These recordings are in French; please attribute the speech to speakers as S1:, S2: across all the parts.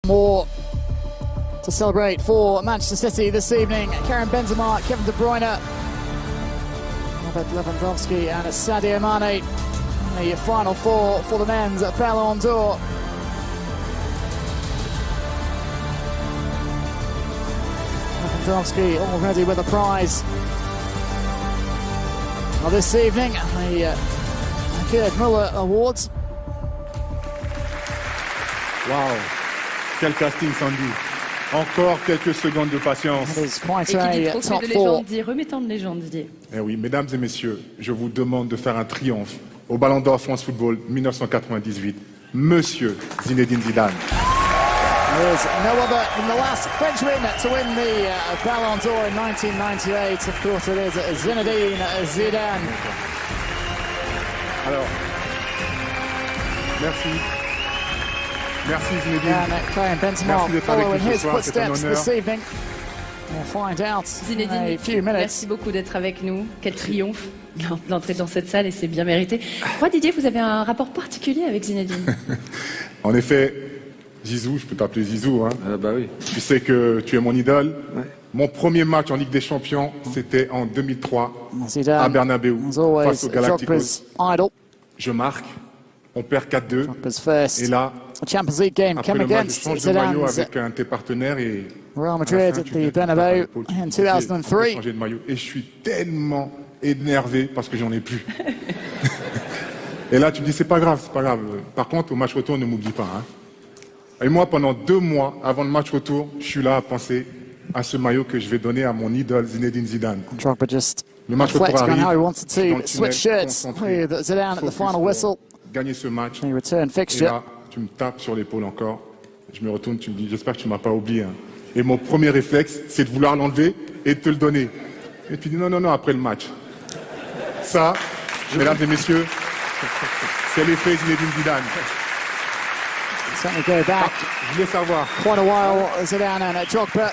S1: More to celebrate for Manchester City this evening. Karim Benzema, Kevin De Bruyne, Robert Lewandowski and Sadio Mane. The final four for the men's Ballon d'Or. Lewandowski already with a prize. Well, this evening, the Gerd Müller Awards.
S2: Wow, quel casting, Sandy. Encore quelques secondes de patience.
S1: It is quite
S3: Et qui dit
S1: a
S3: trophée
S1: top
S3: de
S1: four.
S3: légende dit remettant de légende, Didier.
S2: Eh oui, mesdames et messieurs, je vous demande de faire un triomphe au Ballon d'Or France Football 1998. Monsieur Zinedine Zidane.
S1: There is no other than the last Frenchman to win the Ballon d'Or in 1998. Of course, it is Zinedine Zidane.
S2: Alors, merci. Merci Zinedine.
S1: And Karim Benzema
S2: Merci d'être avec
S1: following
S2: nous ce
S1: his
S2: soir, c'est un
S1: footsteps
S2: honneur.
S1: this evening. We'll find out in
S3: Zinedine,
S1: a few minutes.
S3: merci beaucoup d'être avec nous. Quel triomphe d'entrer dans cette salle et c'est bien mérité. Moi, Didier, vous avez un rapport particulier avec Zinedine.
S2: En effet, Zizou, je peux t'appeler Zizou, hein.
S4: Bah oui.
S2: Tu sais que tu es mon idole.
S4: Ouais.
S2: Mon premier match en Ligue des Champions, c'était en 2003 à
S1: Zidane
S2: Bernabeu
S1: was always
S2: face aux Galacticos.
S1: Drogba's idol.
S2: Je marque, on perd 4-2.
S1: Drogba's first
S2: Et là,
S1: Champions League game
S2: après
S1: came
S2: le match, je
S1: against
S2: change de maillot
S1: Zidane's
S2: avec un de tes partenaires et
S1: Real
S2: à la
S1: Madrid
S2: fin,
S1: at
S2: tu
S1: the
S2: viens, tu
S1: Bernabeu
S2: tapes à l'épaule, tu
S1: in
S2: me dis, j'ai
S1: 2003.
S2: changé de maillot et je suis tellement énervé parce que j'en ai plus. Et là, tu me dis, c'est pas grave, c'est pas grave. Par contre, au match retour, ne m'oublie pas. Hein. Et moi, pendant 2 mois avant le match retour, je suis là à penser à ce maillot que je vais donner à mon idole Zinedine Zidane.
S1: Drogba just
S2: Le match retour
S1: reflecting on
S2: arrive.
S1: how he wanted
S2: je suis dans
S1: to
S2: le
S1: switch
S2: tunnel,
S1: shirts
S2: concentré,
S1: with Zidane at the
S2: focus
S1: final
S2: pour
S1: whistle.
S2: gagner ce match.
S1: The return
S2: Et
S1: fixture.
S2: là, tu me tapes sur l'épaule encore. Je me retourne, tu me dis, j'espère que tu m'as pas oublié. Hein. Et mon premier réflexe, c'est de vouloir l'enlever et de te le donner. Et tu dis, non, non, non, après le match. Ça, mesdames et messieurs, c'est l'effet Zinedine Zidane.
S1: Certainly go back
S2: Je voulais savoir.
S1: quite a while, Zidane and Drogba.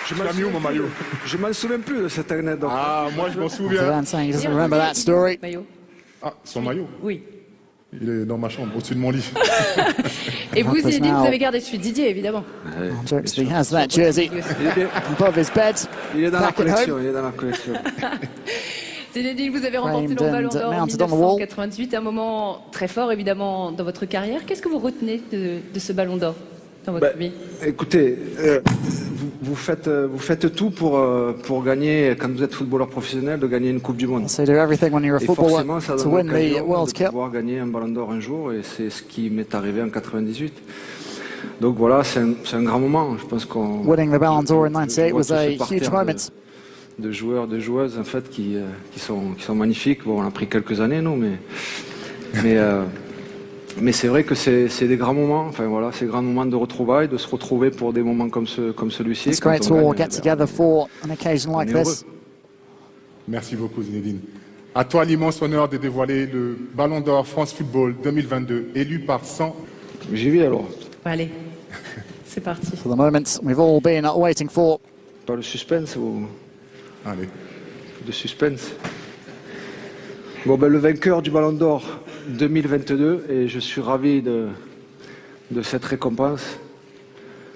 S2: Tu l'as mis où, mon maillot?
S4: Je m'en souviens plus de cette anecdote.
S2: Ah, moi, je m'en souviens.
S1: Zidane saying he doesn't
S3: Et on
S1: remember
S3: dit-
S1: that story.
S3: Maillot.
S2: Ah, son maillot.
S3: Oui.
S2: Il est dans ma chambre, au-dessus de mon lit.
S3: Et vous,
S1: Drogba's
S3: Zinedine,
S1: now-
S3: vous avez gardé celui de Didier, évidemment.
S1: Jokes that he has that jersey above his bed.
S4: Il est dans la
S1: Back at
S4: collection,
S1: home.
S4: il est dans la collection.
S3: Zinedine, vous avez remporté le
S1: Framed
S3: Ballon
S1: and
S3: d'Or en
S1: mounted on the wall.
S3: 1998, un moment très fort, évidemment, dans votre carrière. Qu'est-ce que vous retenez de ce Ballon d'Or dans votre vie?
S4: Écoutez, vous faites tout pour gagner, quand vous êtes footballeur professionnel, de gagner une Coupe du Monde.
S1: So you do everything when you're a
S4: Et
S1: footballer
S4: forcément, ça
S1: to
S4: donne
S1: win the
S4: l'occasion
S1: World
S4: de
S1: Cup.
S4: pouvoir gagner un Ballon d'Or un jour, et c'est ce qui m'est arrivé en 98. Donc voilà, c'est un grand moment. Je pense qu'on
S1: Winning the Ballon d'Or in 98
S4: je vois
S1: was
S4: tout
S1: a
S4: ce
S1: huge
S4: parterre
S1: moment.
S4: de joueurs, de joueuses en fait qui sont magnifiques. Bon, on a pris quelques années, nous, mais c'est vrai que c'est des grands moments. Enfin voilà, c'est des grands moments de retrouvailles, de se retrouver pour des moments comme celui-ci.
S1: It's
S4: Quand
S1: great
S4: on
S1: to all
S4: gagne,
S1: get together for an occasion like
S4: on est
S1: this.
S2: Merci beaucoup, Zinedine. À toi l'immense honneur de dévoiler le Ballon d'Or France Football 2022, élu par 100.
S4: J'y vais alors.
S3: Allez, c'est parti.
S1: For the moment we've all been waiting for.
S4: Pas le suspense ou
S2: Allez.
S4: de suspense. Bon, ben, le vainqueur du Ballon d'Or 2022, et je suis ravi de cette récompense.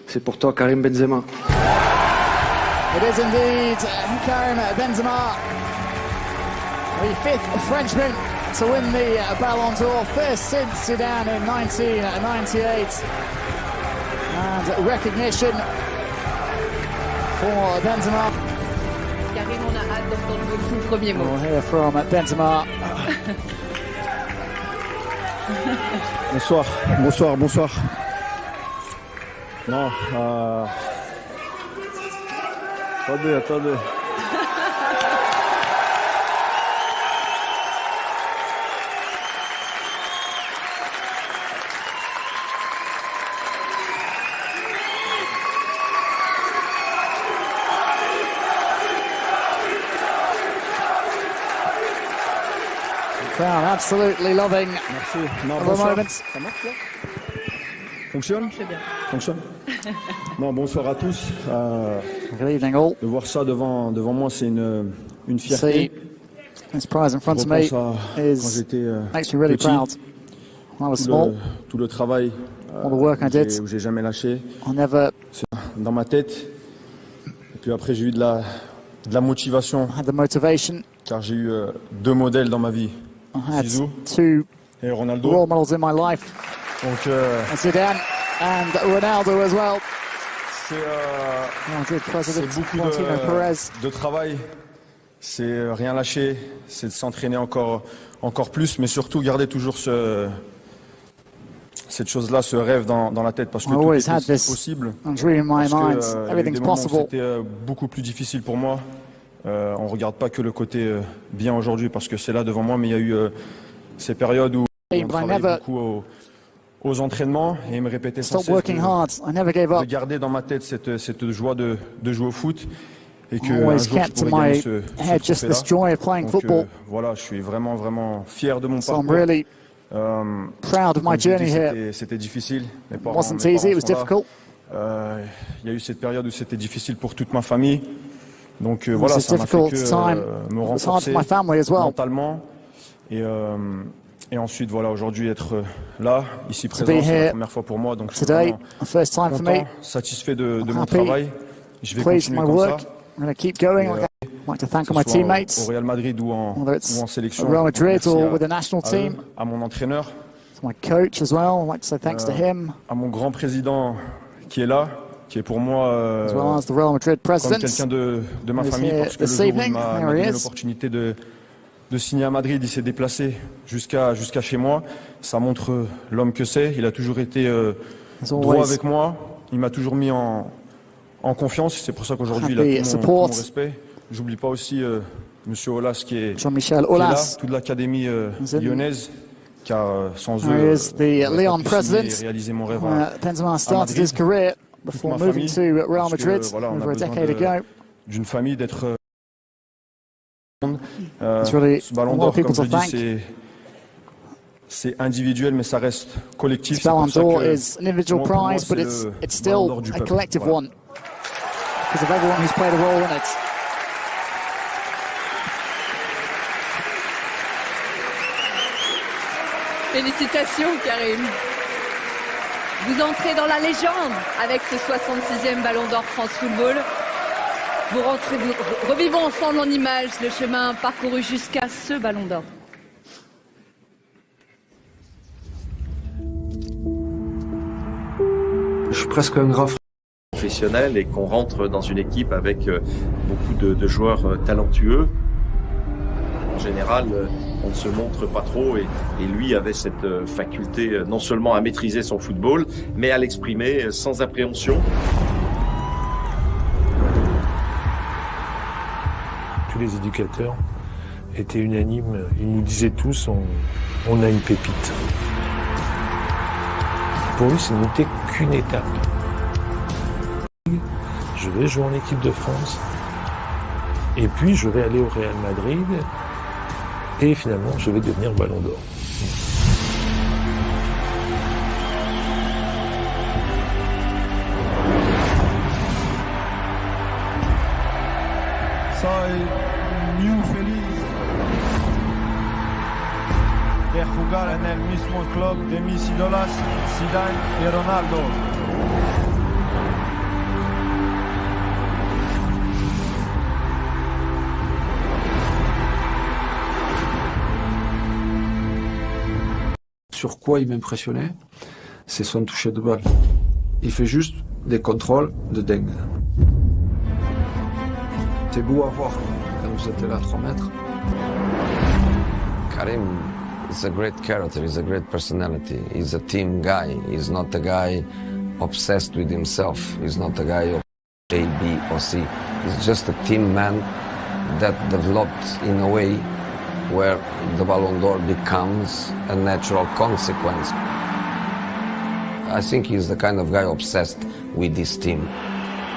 S4: C'est pour toi, Karim Benzema.
S1: It is indeed Karim Benzema, the 5th Frenchman to win the Ballon d'Or, first since Zidane in 1998. And recognition for Benzema.
S3: Karim, on a hâte d'entendre vos tout premiers mots.
S1: We'll hear from Benzema.
S5: Bonsoir, bonsoir, bonsoir. Non, attendez.
S1: Crowd absolutely loving
S5: Merci. Non,
S1: the
S5: bonsoir.
S1: moment.
S5: Ça marche là? Fonctionne?
S3: C'est bien.
S5: Fonctionne. Non, bonsoir à tous.
S1: Good evening all.
S5: De voir ça devant moi, c'est une
S1: See
S5: fierté.
S1: this prize in front of
S5: Je
S1: me
S5: repense à quand
S1: is
S5: j'étais
S1: makes me really
S5: petit,
S1: proud. When I was small,
S5: tout le travail
S1: all the work I did.
S5: où j'ai jamais lâché.
S1: I never
S5: Dans ma tête. Et puis après, j'ai eu de la motivation,
S1: had the motivation.
S5: car j'ai eu 2 modèles dans ma vie,
S1: I had
S5: Zizou
S1: 2
S5: et
S1: role
S5: Ronaldo.
S1: models in my life,
S5: Donc
S1: Zidane and Ronaldo as well.
S5: c'est
S1: Madrid president
S5: beaucoup
S1: Florentino Perez.
S5: de travail, c'est rien lâcher, c'est de s'entraîner encore plus, mais surtout garder toujours cette chose-là, ce rêve dans la tête, parce que
S1: I
S5: tout
S1: always
S5: était
S1: had this
S5: possible.
S1: dream in my
S5: Parce que,
S1: mind.
S5: il y a eu
S1: Everything's
S5: des moments où
S1: possible.
S5: c'était beaucoup plus difficile pour moi. On regarde pas que le côté bien aujourd'hui, parce que c'est là devant moi, mais il y a eu ces périodes où on
S1: But I
S5: travaillait
S1: never
S5: beaucoup aux entraînements, et il me répétait sans
S1: stopped
S5: cesse
S1: working hard. I never gave
S5: de
S1: up.
S5: garder dans ma tête cette joie de jouer au foot, et que
S1: I
S5: un
S1: always
S5: jour je
S1: kept in
S5: pourrais
S1: my
S5: gagner ce
S1: head just this
S5: trophée-là.
S1: joy of playing
S5: Donc,
S1: football.
S5: voilà, je suis vraiment fier de mon
S1: So I'm
S5: parcours.
S1: really
S5: Euh,
S1: proud of my
S5: comme je l'ai
S1: journey
S5: dit,
S1: here.
S5: c'était difficile. Mes
S1: It
S5: parents,
S1: wasn't
S5: mes
S1: easy, it was
S5: parents sont là.
S1: difficult.
S5: Il y a eu cette période où c'était difficile pour toute ma famille. Donc
S1: It
S5: voilà,
S1: was a
S5: ça m'a fait
S1: difficult time.
S5: me
S1: It was hard
S5: renforcer
S1: for my family as well.
S5: mentalement. Et ensuite, voilà, aujourd'hui, être là, ici
S1: be
S5: présent, c'est
S1: here
S5: la première fois pour moi. Donc je suis
S1: Today,
S5: vraiment
S1: the first time for me.
S5: content, satisfait de mon
S1: happy,
S5: travail. Je vais
S1: Pleased with
S5: continuer
S1: my
S5: comme
S1: work.
S5: ça.
S1: I'm going to keep going.
S5: Et,
S1: I'd like to thank
S5: Que
S1: all my
S5: ce soit
S1: teammates,
S5: au Real Madrid ou
S1: whether it's
S5: en sélection.
S1: at Real Madrid
S5: Merci
S1: or
S5: à-
S1: with the national
S5: à eux,
S1: team.
S5: à mon entraîneur,
S1: To my coach as well. I'd like to say thanks to him,
S5: à mon grand président qui est là, qui est pour moi
S1: as well as the Real Madrid
S5: comme
S1: president.
S5: quelqu'un de ma
S1: He's
S5: famille,
S1: here
S5: parce que le
S1: this
S5: jour où il
S1: evening.
S5: m'a
S1: There he
S5: donné
S1: is.
S5: l'opportunité de signer à Madrid, il s'est déplacé jusqu'à chez moi. Ça montre l'homme que c'est. Il a toujours été
S1: As
S5: droit
S1: always,
S5: avec moi. Il m'a toujours mis en confiance. C'est pour ça qu'aujourd'hui, il
S1: Happy
S5: a tout
S1: support.
S5: mon respect. J'oublie pas aussi Monsieur Aulas qui est
S1: Jean-Michel
S5: là,
S1: Aulas,
S5: toute l'académie
S1: Is in-
S5: lyonnaise, car sans
S1: There
S5: eux,
S1: is the
S5: j'aurais pas
S1: Lyon
S5: pu signer
S1: president.
S5: et réaliser mon rêve.
S1: Benzema started
S5: Madrid.
S1: his career before
S5: ma
S1: moving
S5: famille,
S1: to Real
S5: parce que,
S1: Madrid
S5: voilà, on a
S1: over a
S5: besoin
S1: decade
S5: de-
S1: ago.
S5: D'une famille, d'être
S1: It's really
S5: ce ballon
S1: a lot
S5: d'or,
S1: of people
S5: comme je
S1: to
S5: dis,
S1: thank.
S5: c'est individuel, mais ça reste collectif.
S1: This
S5: C'est
S1: Ballon
S5: pour ça
S1: d'Or
S5: que,
S1: is an individual
S5: moi, pour moi,
S1: prize, but
S5: c'est
S1: it's
S5: le
S1: it's
S5: Ballon
S1: still
S5: d'Or du
S1: a
S5: peuple.
S1: collective
S5: Voilà.
S1: one because of everyone who's played a role in it.
S3: Félicitations, Karim. Vous entrez dans la légende avec ce 66e Ballon d'Or France Football. Revivons ensemble en images le chemin parcouru jusqu'à ce Ballon d'Or.
S4: Je suis presque un grand
S6: professionnel et qu'on rentre dans une équipe avec beaucoup de joueurs talentueux. En général, on ne se montre pas trop et lui avait cette faculté non seulement à maîtriser son football, mais à l'exprimer sans appréhension.
S7: Tous les éducateurs étaient unanimes, ils nous disaient tous on a une pépite. Pour lui, ce n'était qu'une étape. Je vais jouer en équipe de France et puis je vais aller au Real Madrid et finalement je vais devenir Ballon d'Or.
S8: Soy muy feliz de jugar en el mismo club de mis ídolos, Zidane y Ronaldo.
S4: Sur quoi il m'impressionnait, c'est son toucher de balle. Il fait juste des contrôles de dingue. C'est beau à voir quand vous êtes là à 3 mètres.
S9: Karim is a great character, he's a great personality. He's a team guy. He's not a guy obsessed with himself. He's not a guy of A, B or C. He's just a team man that developed in a way where the Ballon d'Or becomes a natural consequence. I think he's the kind of guy obsessed with this team.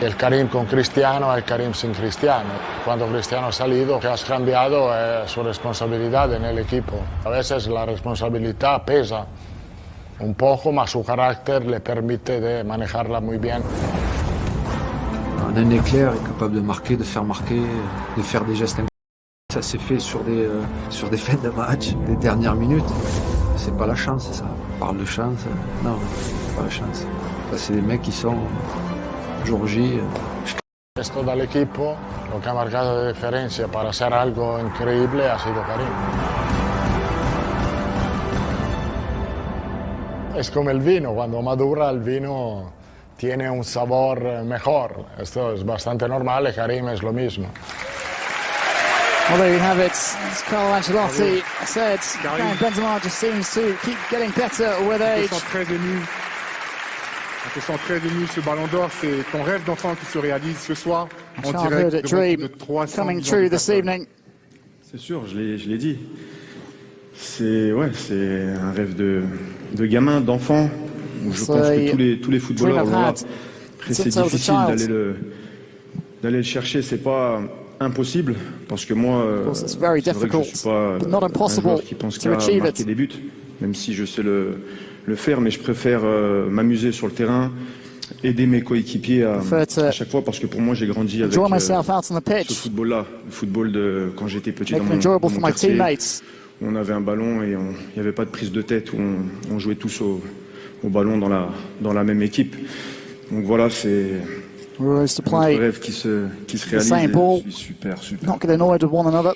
S10: El Karim con Cristiano es el Karim sin Cristiano. Cuando Cristiano ha salido, que has cambiado es su responsabilidad en el equipo. A veces la responsabilidad pesa un poco, mas su carácter le permite de manejarla muy bien.
S4: Un homme éclair est capable de marquer, de faire des gestes incroyables. Ça s'est fait sur des fins de match, des dernières minutes. C'est pas la chance, ça. On parle de chance. Non. pas la chance. Ça, c'est des mecs qui sont jour J.
S10: Esto del equipo, lo que ha marcado de diferencia para hacer algo increíble ha sido Karim. Es como el vino, cuando madura el vino tiene un sabor mejor. Esto es bastante normal y Karim es lo mismo.
S1: Well, there you have it. As Carlo Ancelotti said, Karim Benzema just seems to keep getting better with age.
S2: On te sent très ému, ce ballon d'or, c'est ton rêve d'enfant qui se réalise ce soir en
S1: Childhood
S2: direct
S1: dream
S2: de 300
S1: coming
S2: millions
S1: true
S2: de
S1: this
S2: personnes.
S1: evening.
S5: C'est sûr, je l'ai dit. C'est un rêve de gamin, d'enfant. Je pense que tous les footballeurs l'ont là. Après, c'est difficile d'aller le chercher. C'est pas impossible parce que moi, c'est vrai que je suis pas un joueur qui pense qu'à marquer des buts, même si je sais le faire, mais je préfère m'amuser sur le terrain, aider mes coéquipiers à chaque fois, parce que pour moi j'ai grandi avec ce football-là, le football de quand j'étais petit dans mon quartier. On avait un ballon et il n'y avait pas de prise de tête, où on jouait tous au ballon dans la même équipe. Donc voilà, c'est un rêve qui se réalise. Je suis super.
S1: Not get annoyed with one another.